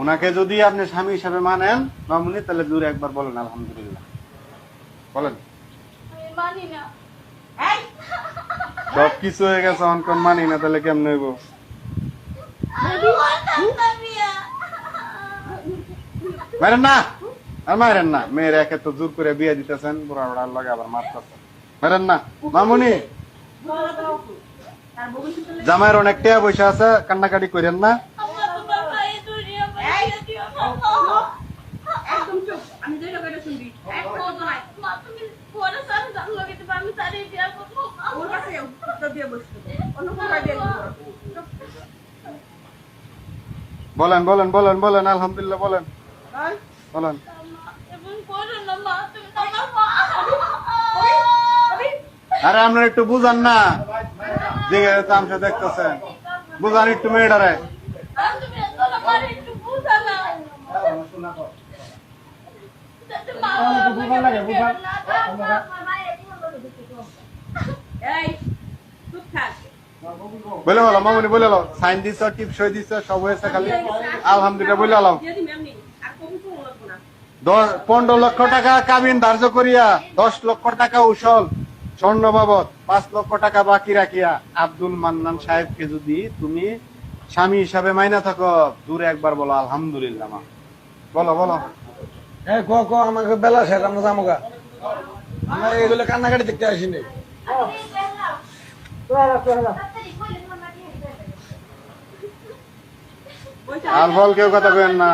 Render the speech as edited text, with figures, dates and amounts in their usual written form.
ওনাকে যদি আপনি স্বামী হিসাবে মানেন মামুনি, তাহলে দূরে একবার বলেন আলহামদুলিল্লাহ, বলেন। মানি না। সব কিছু হয়ে গেছে, অনকন মানি না, তাহলে কেমন হইব? মারেন না, আর মারেন না। মেয়ের একে তো জোর করে বিয়ে দিতেছেন, বুড়া বুড়ার লগে আবার মারতেছেন। মারেন না মামুনি। জামাইয়ের অনেক টাকা পয়সা আছে, কান্নাকাটি করেন না। বলেন বলেন বলেন বলেন আলহামদুলিল্লাহ বলেন বলেন। আরে আপনার একটু বুঝান না, যে তামসা দেখতেছেন, বুঝান একটু মেয়েটারে। বলে বলো মামুনি, বলে লো, সাইন দিছ, টিপ সই দিছ, সব হয়েছে, খালি আলহামদুলিল্লাহ বলে আলাম। 15 লক্ষ টাকা কাবিন ধার্য করিয়া 10 লক্ষ টাকা উসল স্বর্ণ বাবদ 5 লক্ষ টাকা বাকি রাখিয়া আব্দুল মান্নান সাহেবকে যদি তুমি স্বামী হিসাবে মাইনা থাকো, দূরে একবার বলো আলহামদুলিল্লাহ। মা বলো বলো। আমাকে বেলা শেষ, আমরা যাবো। আমরা এগুলো কান্নাকাটি দেখতে আসিনি। আর বল, কেউ কথা কেন না।